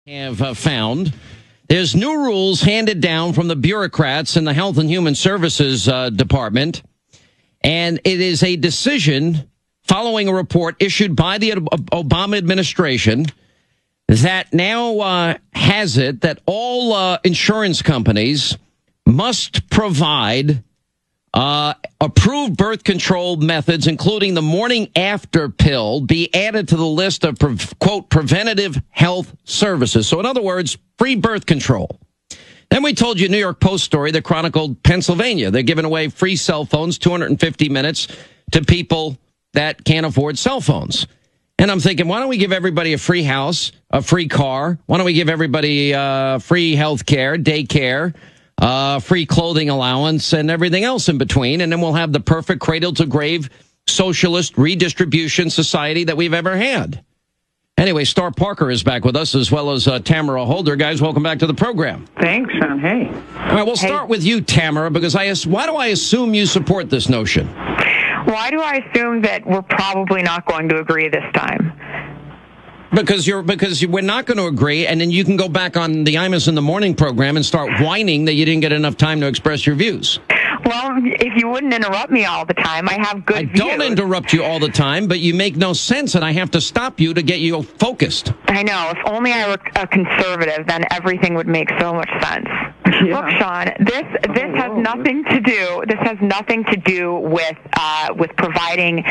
have found there's new rules handed down from the bureaucrats in the Health and Human Services Department, and it is a decision following a report issued by the Obama administration that now has it that all insurance companies must provide approved birth control methods, including the morning after pill, be added to the list of, quote, preventative health services. So in other words, free birth control. Then we told you a New York Post story that chronicled Pennsylvania. They're giving away free cell phones, 250 minutes to people that can't afford cell phones. And I'm thinking, why don't we give everybody a free house, a free car? Why don't we give everybody free health care, daycare, free clothing allowance, and everything else in between, and then we'll have the perfect cradle-to-grave socialist redistribution society that we've ever had. Anyway, Star Parker is back with us, as well as Tamara Holder. Guys, welcome back to the program. Thanks, Sean. Hey. All right, we'll start with you, Tamara, because why do I assume you support this notion? Why do I assume that we're probably not going to agree this time? Because we're not going to agree, and then you can go back on the Imus in the Morning program and start whining that you didn't get enough time to express your views. Well, if you wouldn't interrupt me all the time, I have good views. I don't interrupt you all the time, but you make no sense, and I have to stop you to get you focused. I know. If only I were a conservative, then everything would make so much sense. Yeah. Look, Sean, this has nothing to do. This has nothing to do with providing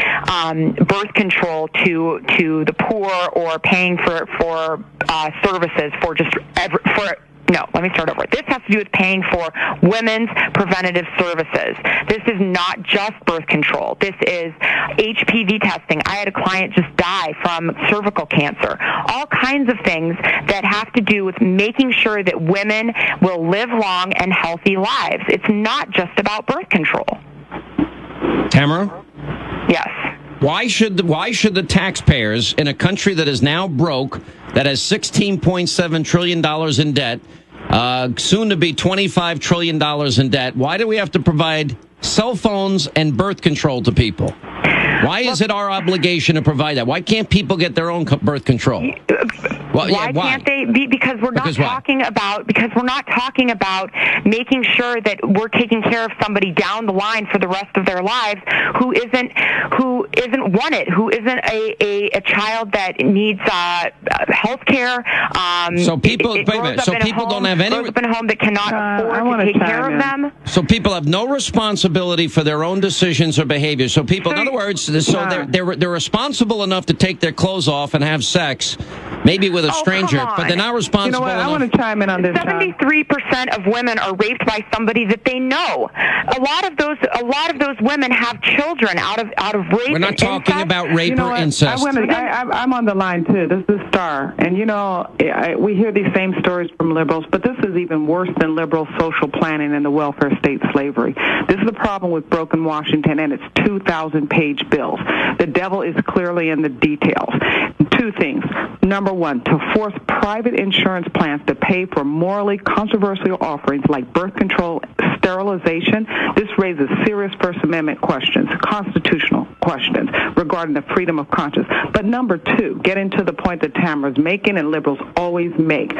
birth control to the poor or paying for services for just for. No, let me start over. This has to do with paying for women's preventative services. This is not just birth control. This is HPV testing. I had a client just die from cervical cancer. All kinds of things that have to do with making sure that women will live long and healthy lives. It's not just about birth control. Tamara? Yes. Why should the taxpayers in a country that is now broke, that has $16.7 trillion in debt, soon to be $25 trillion in debt, why do we have to provide cell phones and birth control to people? Why is it our obligation to provide that? Why can't people get their own birth control? Why can't they be? Because we're not talking about making sure that we're taking care of somebody down the line for the rest of their lives who isn't wanted, who isn't a child that needs health care. So people don't have any. Grows up in a home that cannot afford to take care of them. So people have no responsibility for their own decisions or behavior. So people, in other words, they're responsible enough to take their clothes off and have sex, maybe with a stranger, but they're not responsible. You know what? I want to chime in on this. 73% of women are raped by somebody that they know. A lot of those women have children out of rape. We're not talking about rape or incest. I'm on the line too. This is Star, and we hear these same stories from liberals, but this is even worse than liberal social planning and the welfare state slavery. This is the problem with broken Washington and its 2,000-page bills. The devil is clearly in the details. Two things. Number one, to force private insurance plans to pay for morally controversial offerings like birth control, sterilization. This raises serious First Amendment questions, constitutional questions regarding the freedom of conscience. But number two, getting to the point that Tamara's making and liberals always make,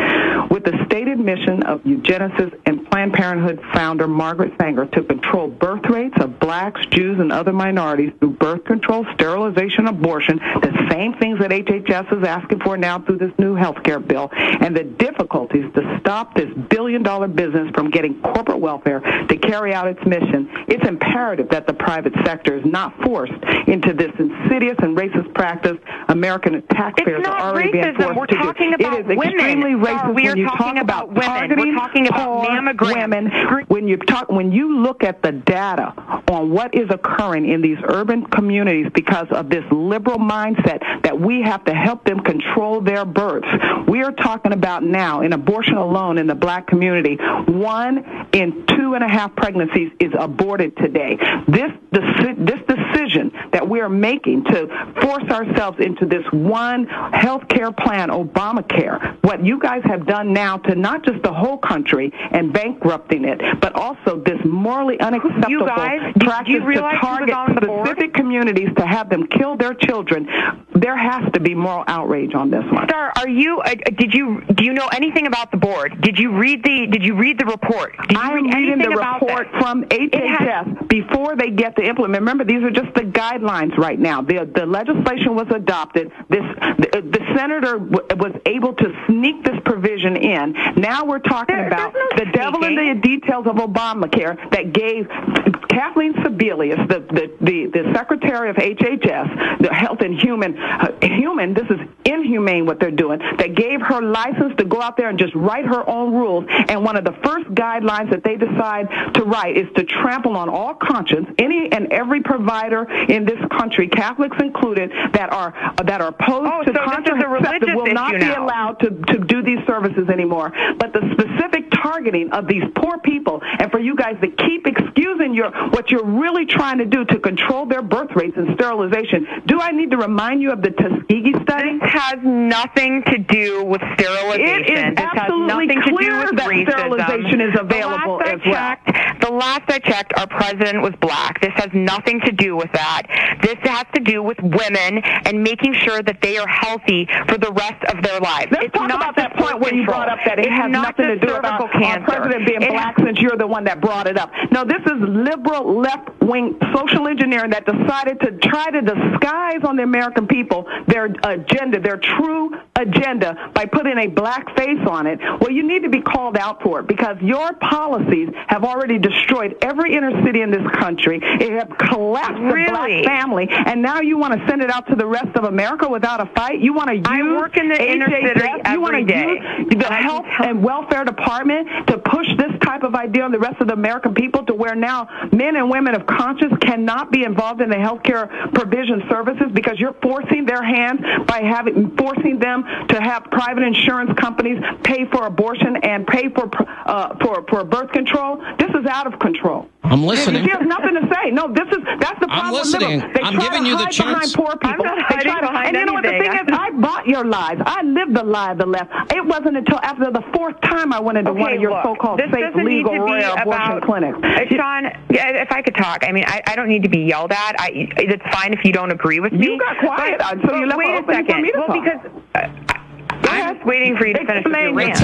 with the stated mission of eugenicists and Planned Parenthood founder Margaret Sanger to control birth rates of blacks, Jews, and other minorities through birth control, sterilization, abortion, the same things that HHS is asking for now through this new health care bill, and the difficulties to stop this billion-dollar business from getting corporate welfare to carry out its mission, it's imperative that the private sector is not forced into this insidious and racist practice American taxpayers are already being forced to do. It is extremely racist when you talk about targeting poor women. When you look at the data on what is occurring in these urban communities because of this liberal mindset that we have to help them control their births. We are talking about now, in abortion alone in the black community, 1 in 2.5 pregnancies is aborted today. This decision that we are making to force ourselves into this one health care plan, ObamaCare, what you guys have done now to not just the whole country and bank bankrupting it, but also this morally unacceptable practice to target specific communities to have them kill their children. There has to be moral outrage on this one. Star, do you know anything about the board? Did you read the report? I am reading the report from HHS before they get to implement. Remember, these are just the guidelines right now. The legislation was adopted. The senator was able to sneak this provision in. Now we're talking about the devil in the details of Obamacare that gave Kathleen Sebelius, the secretary of HHS, the Health and Human, this is inhumane what they're doing, that gave her license to go out there and just write her own rules. And one of the first guidelines that they decide to write is to trample on all conscience, any and every provider in this country, Catholics included, that are opposed to contraceptive will not be allowed to do these services anymore. But the specific targeting of these poor people, and for you guys to keep excusing what you're really trying to do to control their birth rates and sterilization. Do I need to remind you of the Tuskegee study? This has nothing to do with sterilization. It is absolutely clear that sterilization is available as well. The last I checked, our president was black. This has nothing to do with that. This has to do with women and making sure that they are healthy for the rest of their lives. Let's talk about that point where you brought up that it has nothing to do with our president being black, since you're the one that brought it up. No, this is liberal, left-wing social engineering that decided to try to disguise on the American people their agenda, their true agenda, by putting a black face on it. Well, you need to be called out for it, because your policies have already destroyed every inner city in this country. It has collapsed the black family, and now you want to send it out to the rest of America without a fight? You want to use I work in the inner city every day. Use the Health and Welfare Department to push this type of idea on the rest of the American people, to where now men and women of conscience cannot be involved in the health care provision services, because you're forcing their hands by forcing them to have private insurance companies pay for abortion and pay for birth control. This is out of control. I'm listening. She has nothing to say. No, that's the problem. I'm listening. I'm giving you the chance. Poor people. I'm not hiding behind and you know what the thing is? I bought your lies. I lived the lie of the left. It wasn't until after the fourth time I went into one of your so-called safe, legal, rare abortion clinics. Sean, if I could talk, I mean, I don't need to be yelled at. It's fine if you don't agree with me. You got quiet, so you left wait a second. Because I'm just waiting for you to finish your rant.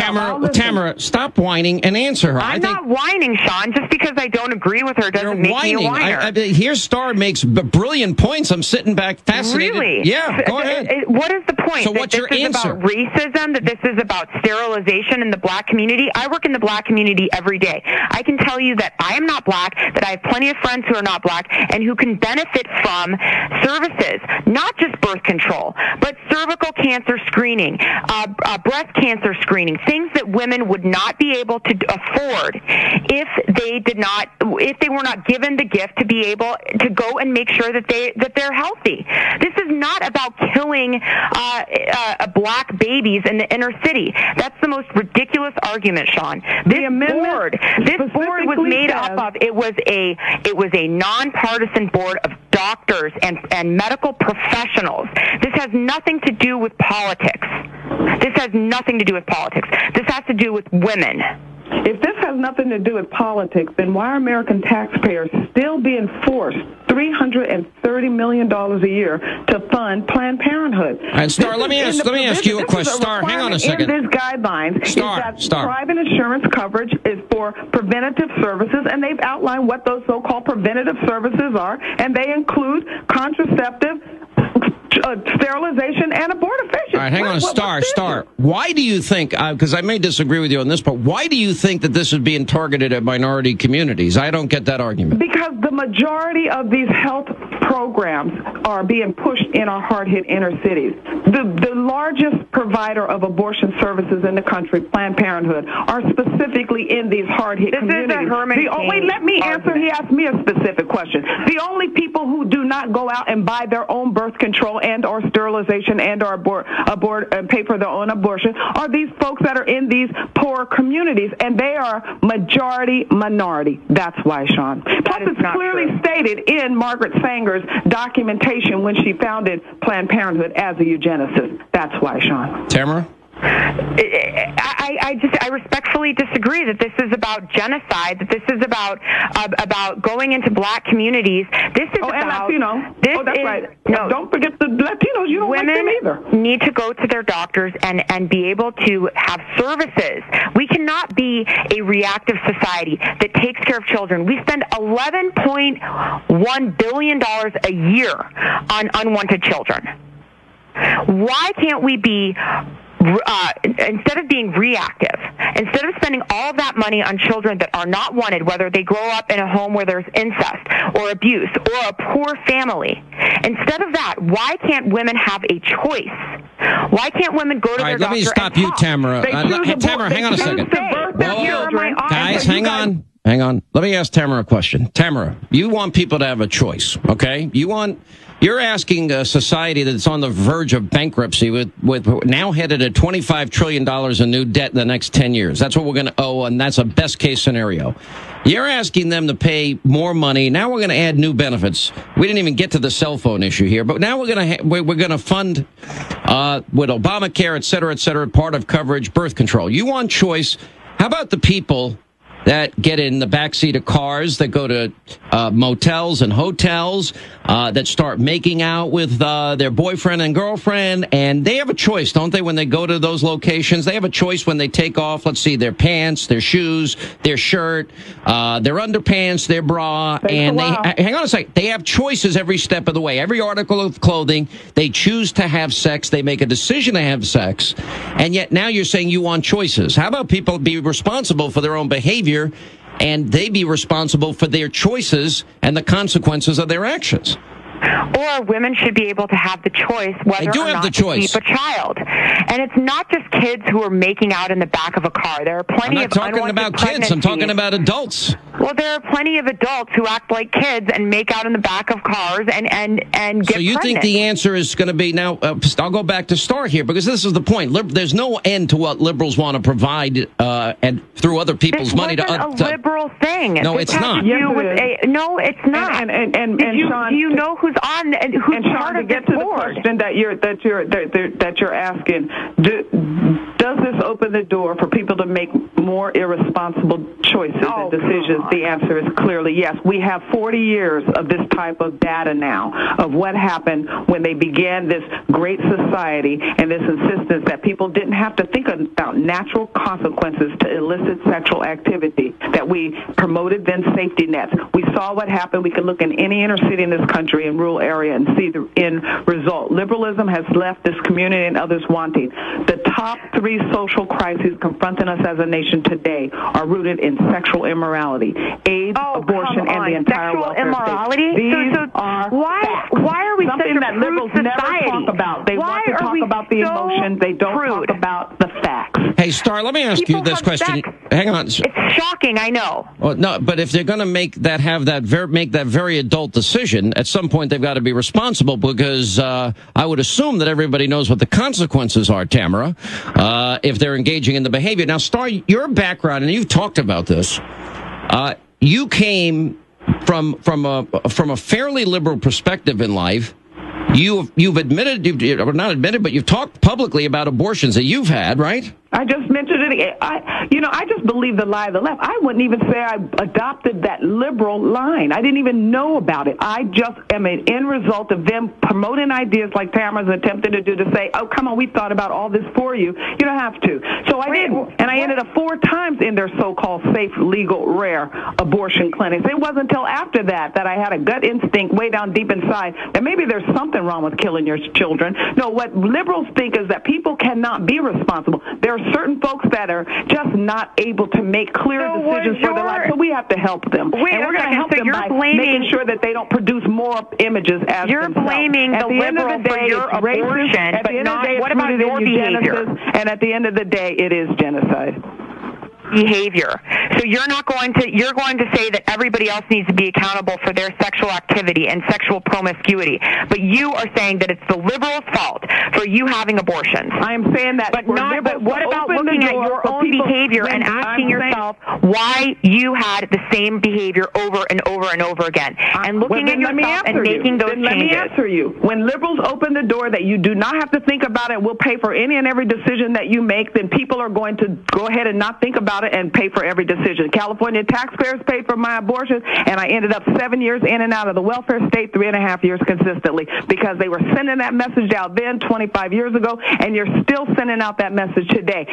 Tamara, stop whining and answer her. I'm not whining, Sean. Just because I don't agree with her doesn't make me a whiner. Here, Star makes brilliant points. I'm sitting back fascinated. Really? Yeah, go ahead. What is the point? So what's your answer? That this is about racism, that this is about sterilization in the black community? I work in the black community every day. I can tell you that I am not black, that I have plenty of friends who are not black, and who can benefit from services, not just birth control, but cervical cancer screening, breast cancer screening, things that women would not be able to afford if they were not given the gift to be able to go and make sure that they're healthy. This is not about killing black babies in the inner city. That's the most ridiculous argument, Sean. This board was made up of it was a nonpartisan board of doctors and medical professionals. This has nothing to do with politics. This has nothing to do with politics. This has to do with women. If this has nothing to do with politics, then why are American taxpayers still being forced $330 million a year to fund Planned Parenthood? And Star, let me ask you a question. Star, hang on a second. In these guidelines, Star. Private insurance coverage is for preventative services, and they've outlined what those so-called preventative services are, and they include contraceptive, sterilization, and abortifacient. All right, hang on, Star. Why do you think, because I may disagree with you on this, but why do you think that this is being targeted at minority communities? I don't get that argument. Because the majority of these health programs are being pushed in our hard-hit inner cities. The largest provider of abortion services in the country, Planned Parenthood, are specifically in these hard-hit communities. Wait, let me answer. He asked me a specific question. The only people who do not go out and buy their own birth control and or sterilization and or abort and pay for their own abortion are these folks that are in these poor communities, and they are majority minority. That's why, Sean. Plus, it's clearly stated in Margaret Sanger's documentation when she founded Planned Parenthood as a eugenicist. That's why, Sean. Tamara? I respectfully respectfully disagree that this is about genocide, that this is about going into black communities. This is about... and Latino. That's right. No, don't forget the Latinos. You don't like them either. Women need to go to their doctors and be able to have services. We cannot be a reactive society that takes care of children. We spend $11.1 billion a year on unwanted children. Why can't we be, instead of being reactive, instead of spending all of that money on children that are not wanted, whether they grow up in a home where there's incest or abuse or a poor family, instead of that, why can't women have a choice? Why can't women go to their doctor? Let me stop you, Tamara. Tamara, hang on a second. Guys, hang on. Hang on. Let me ask Tamara a question. Tamara, you want people to have a choice, okay? You're asking a society that's on the verge of bankruptcy with now headed at $25 trillion in new debt in the next 10 years. That's what we're going to owe, and that's a best case scenario. You're asking them to pay more money. Now we're going to add new benefits. We didn't even get to the cell phone issue here, but now we're going to fund with Obamacare, et cetera, part of coverage, birth control. You want choice. How about the people that get in the backseat of cars, that go to motels and hotels, that start making out with their boyfriend and girlfriend, and they have a choice, don't they, when they go to those locations? They have a choice when they take off, let's see, their pants, their shoes, their shirt, their underpants, their bra, and hang on a second, they have choices every step of the way. Every article of clothing, they choose to have sex, they make a decision to have sex, and yet now you're saying you want choices. How about people be responsible for their own behavior, and they be responsible for their choices and the consequences of their actions? Or women should be able to have the choice whether or not to keep a child. And it's not just kids who are making out in the back of a car. There are plenty of unwanted I'm not talking about kids. I'm talking about adults. Well, there are plenty of adults who act like kids and make out in the back of cars and get pregnant. So you think the answer is going to be, now, I'll go back to Star here, because this is the point. There's no end to what liberals want to provide and through other people's money. This wasn't a liberal thing. No, it's not. No, it's not. And Sean, do you know who's on and who's part of this board? To the question that you're asking, does this open the door for people to make more irresponsible choices and decisions? The answer is clearly yes. We have 40 years of this type of data now of what happened when they began this great society and this insistence that people didn't have to think about natural consequences to illicit sexual activity, that we promoted then safety nets. We saw what happened. We could look in any inner city in this country and rural area and see the end result. Liberalism has left this community and others wanting. The top three social crises confronting us as a nation today are rooted in sexual immorality, AIDS, abortion, and the entire welfare immorality? state. These are why are we something such a that liberals society? never talk about. They want to talk about the emotions. They don't talk about the facts. Hey, Star, let me ask you this question. Hang on. It's shocking, I know. Well, no, but if they're going to make that very adult decision, at some point they've got to be responsible, because I would assume that everybody knows what the consequences are, Tamara, if they're engaging in the behavior. Now, Star, your background, and you've talked about this, you came from a fairly liberal perspective in life. You've admitted, or not admitted, but you've talked publicly about abortions that you've had, right? I just mentioned it. I just believe the lie of the left. I wouldn't even say I adopted that liberal line. I didn't even know about it. I just am an end result of them promoting ideas like Tamara's attempted to do, to say, oh, come on, we thought about all this for you. You don't have to. So I didn't. And I ended up 4 times in their so-called safe, legal, rare abortion clinics. It wasn't until after that I had a gut instinct way down deep inside that maybe there's something wrong with killing your children. No, what liberals think is that people cannot be responsible. There are certain folks that are just not able to make clear decisions for their life, so we have to help them. And we're going to help them by making sure that they don't produce more images as you're themselves. Blaming the liberal for your abortion, but not, what about your behavior? And at the end of the day, it is genocide. Behavior. So you're going to say that everybody else needs to be accountable for their sexual activity and sexual promiscuity, but you are saying that it's the liberals' fault for you having abortions. I am saying that, but what about looking at your own behavior and asking yourself why you had the same behavior over and over and over again, and looking at yourself and making those changes? Let me answer you. When liberals open the door that you do not have to think about it, we'll pay for any and every decision that you make, then people are going to go ahead and not think about about it and pay for every decision. California taxpayers paid for my abortion, and I ended up 7 years in and out of the welfare state, 3.5 years consistently, because they were sending that message out then 25 years ago, and you're still sending out that message today.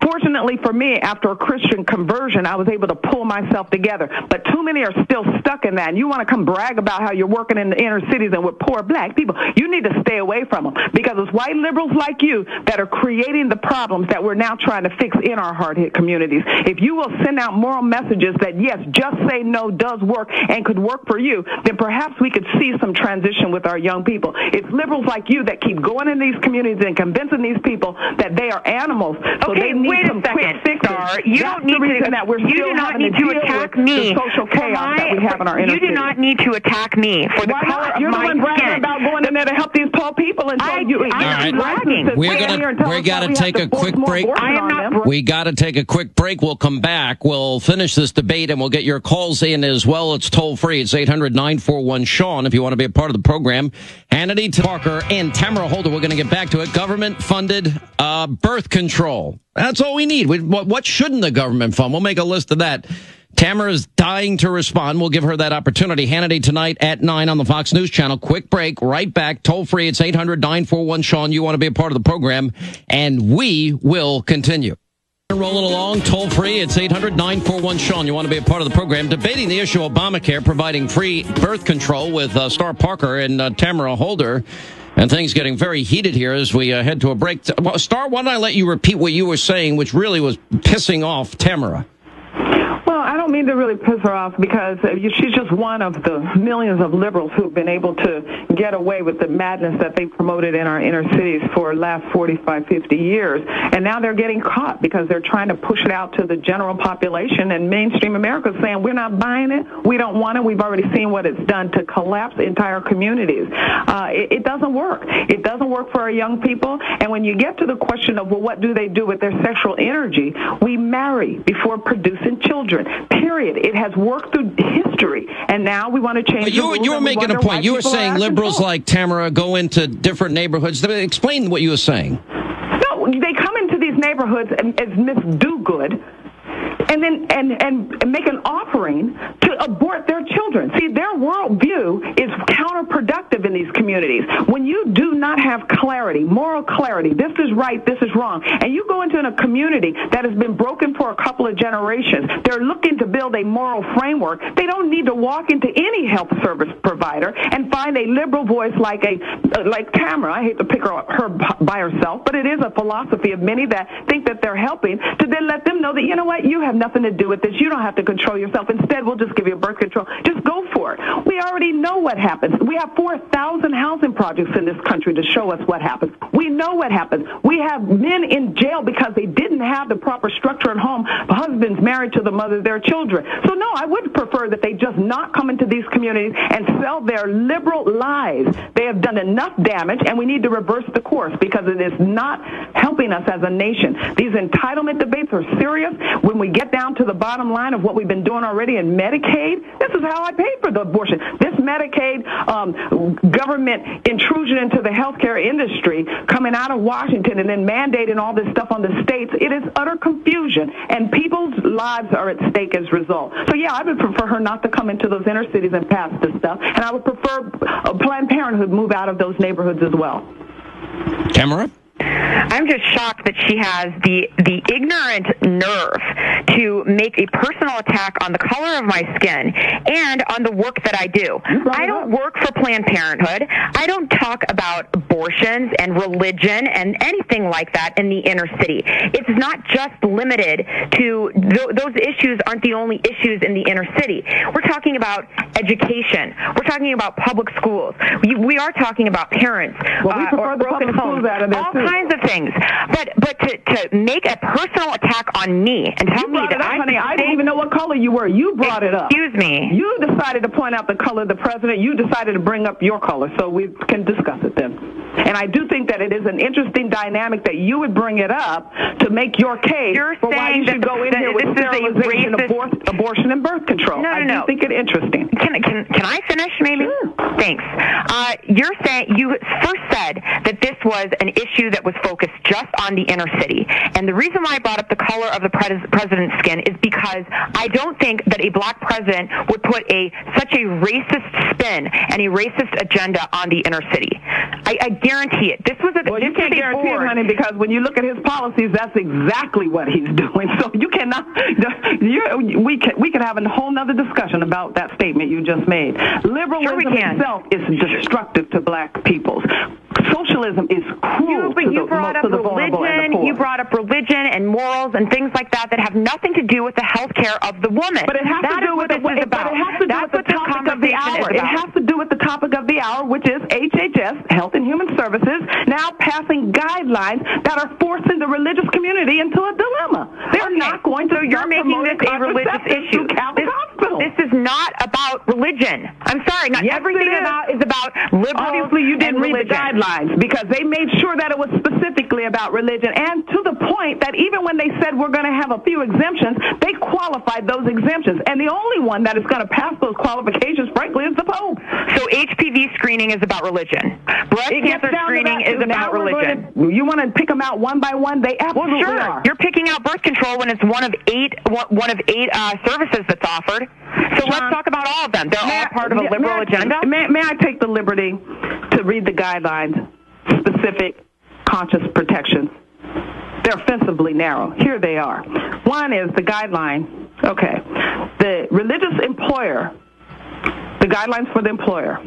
Fortunately for me, after a Christian conversion, I was able to pull myself together, but too many are still stuck in that. And you want to come brag about how you're working in the inner cities and with poor black people. You need to stay away from them, because it's white liberals like you that are creating the problems that we're now trying to fix in our hard-hit communities. If you will send out moral messages that, yes, just say no does work and could work for you, then perhaps we could see some transition with our young people. It's liberals like you that keep going in these communities and convincing these people that they are animals. So okay, they need wait some a second, quick fixes. Star. You don't need to. That we're you still do not having need to attack me the social chaos that we have in our inner You do cities. not need to attack me for the Why color not? of You're my the one bragging skin. about going in there to help these poor people and tell you. I'm bragging. We got to take a quick break. I am not. We got to take a quick break. We'll come back. We'll finish this debate and we'll get your calls in as well. It's toll free. It's 800-941-SEAN if you want to be a part of the program. Hannity, Parker, and Tamara Holder. We're going to get back to it. Government-funded birth control. That's all we need. What shouldn't the government fund? We'll make a list of that. Tamara's dying to respond. We'll give her that opportunity. Hannity tonight at 9 on the Fox News Channel. Quick break. Right back. Toll free. It's 800-941-SEAN. You want to be a part of the program, and we will continue. Rolling along, toll free. It's 800-941-SEAN. You want to be a part of the program. Debating the issue of Obamacare, providing free birth control with Star Parker and Tamara Holder. And things getting very heated here as we head to a break. Well, Star, why don't I let you repeat what you were saying, which really was pissing off Tamara? Well, I don't mean to really piss her off, because she's just one of the millions of liberals who've been able to get away with the madness that they promoted in our inner cities for the last 45, 50 years. And now they're getting caught because they're trying to push it out to the general population, and mainstream America is saying, we're not buying it, we don't want it. We've already seen what it's done to collapse entire communities. It doesn't work. It doesn't work for our young people. And when you get to the question of, well, what do they do with their sexual energy? We marry before producing children. Period. It has worked through history, and now we want to change the rules. You were making a point. You were saying liberals like Tamara go into different neighborhoods. Explain what you were saying. No, they come into these neighborhoods as Miss Do-Good, and then and make an offering to abort their children. See, their worldview is counterproductive in these communities. When you do not have clarity, moral clarity, this is right, this is wrong, and you go into a community that has been broken for a couple of generations, they're looking to build a moral framework. They don't need to walk into any health service provider and find a liberal voice like Tamara. I hate to pick her by herself, but it is a philosophy of many that think that they're helping, to then let them know that, you know what, you have nothing to do with this. You don't have to control yourself. Instead, we'll just give you birth control. Just go for it. We already know what happens. We have 4,000 housing projects in this country to show us what happens. We know what happens. We have men in jail because they didn't have the proper structure at home. Husbands married to the mother of their children. So, no, I would prefer that they just not come into these communities and sell their liberal lies. They have done enough damage, and we need to reverse the course, because it is not helping us as a nation. These entitlement debates are serious. When we get down to the bottom line of what we've been doing already in Medicaid, this is how I paid for the abortion. This Medicaid government intrusion into the healthcare industry coming out of Washington and then mandating all this stuff on the states, it is utter confusion, and people's lives are at stake as a result. So, yeah, I would prefer her not to come into those inner cities and pass this stuff, and I would prefer Planned Parenthood move out of those neighborhoods as well. Tamara? I'm just shocked that she has the ignorant nerve to make a personal attack on the color of my skin and on the work that I do. I don't work for Planned Parenthood. I don't talk about abortions and religion and anything like that in the inner city. It's not just limited to those issues. Aren't the only issues in the inner city. We're talking about education. We're talking about public schools. We are talking about parents or broken homes. All kinds of things. But to make a personal attack on me and tell me that I didn't even know what color you were. You brought it up. Excuse me. You decided to point out the color of the president. You decided to bring up your color, so we can discuss it then. And I do think that it is an interesting dynamic that you would bring it up to make your case for why you should go in here with sterilization, abortion, and birth control. I do think it interesting. Can I finish, maybe? Sure. Thanks. You first said that this was an issue that that was focused just on the inner city. And the reason why I brought up the color of the president's skin is because I don't think that a black president would put such a racist spin and a racist agenda on the inner city. I guarantee it. This was you can't guarantee it, honey, because when you look at his policies, that's exactly what he's doing. So you cannot. We can have a whole nother discussion about that statement you just made. Liberalism itself is destructive to black people. Socialism is cruel to the vulnerable and the poor. You brought up religion and morals and things like that have nothing to do with the health care of the woman. But it has to do with the topic of the hour. It has to do with the topic of the hour, which is HHS, Health and Human Services, now passing guidelines that are forcing the religious community into a dilemma. They're not going to. So you're making this a religious issue. This is not about religion. I'm sorry. Not everything is about liberals. Obviously, you didn't read religion. The guidelines, because they made sure that it was specifically about religion, and to the point that even when they said we're going to have a few exemptions, they qualified those exemptions, and the only one that is going to pass those qualifications, frankly, is the Pope. So HPV screening is about religion. Breast cancer screening is about religion. You want to pick them out one by one? They absolutely are. You're picking out birth control when it's one of eight services that's offered. So let's talk about all of them. They're all part of a liberal agenda. May I take the liberty to read the guidelines, specific conscious protections? They're offensively narrow. Here they are. One is the guideline. Okay. The religious employer, the guidelines for the employer,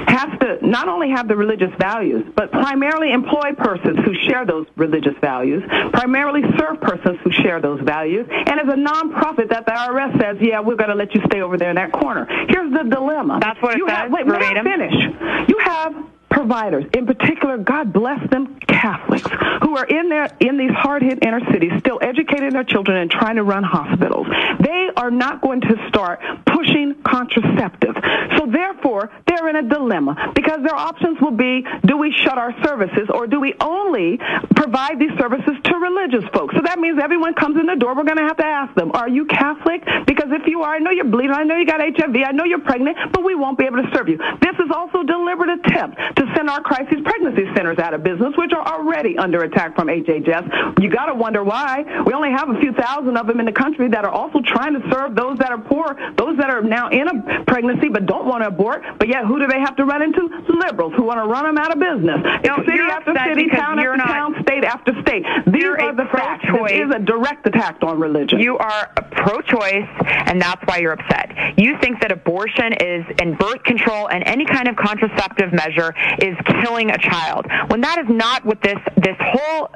has to not only have the religious values, but primarily employ persons who share those religious values, primarily serve persons who share those values, and as a nonprofit that the IRS says, yeah, we're going to let you stay over there in that corner. Here's the dilemma. That's what it says. Wait, may I finish? You have providers, in particular, God bless them, Catholics, who are in these hard-hit inner cities, still educating their children and trying to run hospitals. They are not going to start pushing contraceptives. So therefore, they're in a dilemma, because their options will be, do we shut our services, or do we only provide these services to religious folks? So that means everyone comes in the door, we're going to have to ask them, are you Catholic? Because if you are, I know you're bleeding, I know you got HIV, I know you're pregnant, but we won't be able to serve you. This is also a deliberate attempt to send our crisis pregnancy centers out of business, which are already under attack from HHS. You got to wonder why. We only have a few thousand of them in the country that are also trying to serve those that are poor, those that are now in a pregnancy but don't want to abort. But yet, who do they have to run into? Liberals who want to run them out of business. City after city, town after town, state after state. These are the facts. This is a direct attack on religion. You are pro-choice, and that's why you're upset. You think that abortion is, and birth control and any kind of contraceptive measure is killing a child, when that is not what this whole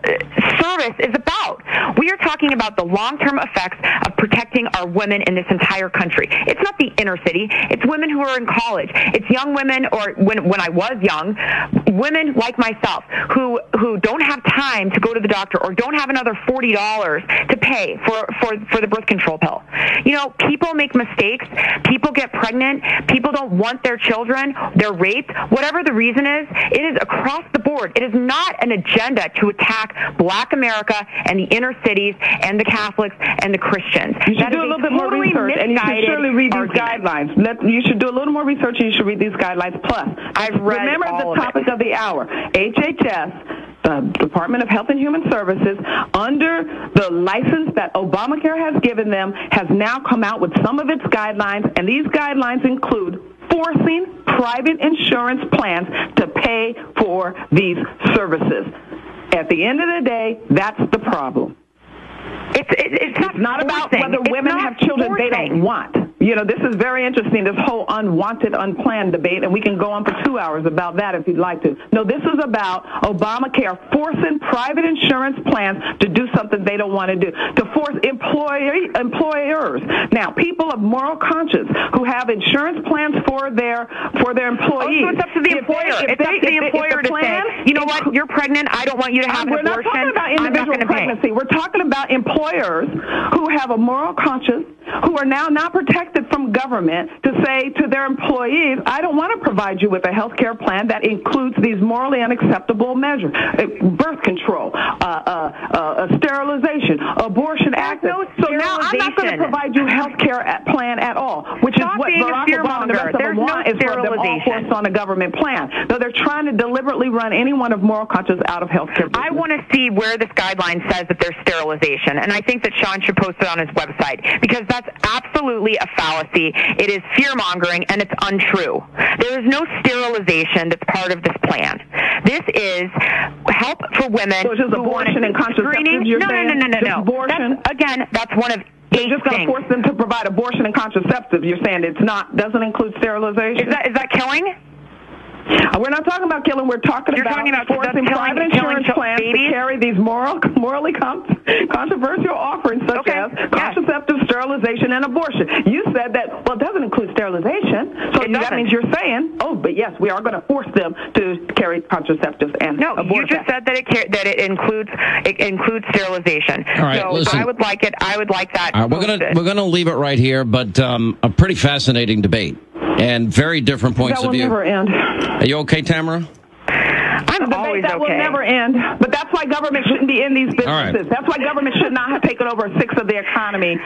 service is about. We are talking about the long-term effects of protecting our women in this entire country. It's not the inner city. It's women who are in college. It's young women, or when I was young, women like myself who don't have time to go to the doctor or don't have another $40 to pay for the birth control pill. You know, people make mistakes. People get pregnant. People don't want their children. They're raped. Whatever the reason is, it is across the board. It is not an agenda to attack Black America and the inner cities and the Catholics and the Christians. You should do a little bit more research, and you should surely read these guidelines. You should do a little more research, and you should read these guidelines. Plus, remember the topic of the hour. HHS, the Department of Health and Human Services, under the license that ObamaCare has given them, has now come out with some of its guidelines, and these guidelines include forcing private insurance plans to pay for these services. At the end of the day, that's the problem. It's not about whether women have children they don't want. You know, this is very interesting, this whole unwanted, unplanned debate, and we can go on for 2 hours about that if you'd like to. No, this is about Obamacare forcing private insurance plans to do something they don't want to do, to force employers. Now, people of moral conscience who have insurance plans for their employees. So it's up to the employer. It's up to the employer to say, you know what, you're pregnant, I don't want you to have an abortion. We're not talking about individual pregnancy. We're talking about employers who have a moral conscience, who are now not protected from government, to say to their employees, I don't want to provide you with a health care plan that includes these morally unacceptable measures, birth control, sterilization, abortion access. So now I'm not going to provide you a health care plan at all, which is being a fearmonger. There's no sterilization. Forced on a government plan. No, they're trying to deliberately run anyone of moral conscience out of healthcare business. I want to see where this guideline says that there's sterilization, and I think that Sean should post it on his website, because that's absolutely a fallacy. It is fear-mongering, and it's untrue. There is no sterilization that's part of this plan. This is help for women who want abortion and contraceptives. No. Abortion. That's one of You're just going to force them to provide abortion and contraceptives. You're saying doesn't include sterilization? Is that killing? We're not talking about killing. We're talking about forcing private insurance plans to carry these morally controversial offerings such as contraceptive, sterilization, and abortion. You said that, it doesn't include sterilization. So that means you're saying, but yes, we are going to force them to carry contraceptives and abortion. No, you just said that it includes sterilization. All right, so listen. I would like it. I would like that. All right, we're gonna leave it right here, but a pretty fascinating debate and very different points of view. That will never end. Are you okay, Tamara? I'm always okay. That will never end. But that's why government shouldn't be in these businesses. Right. That's why government should not have taken over a sixth of the economy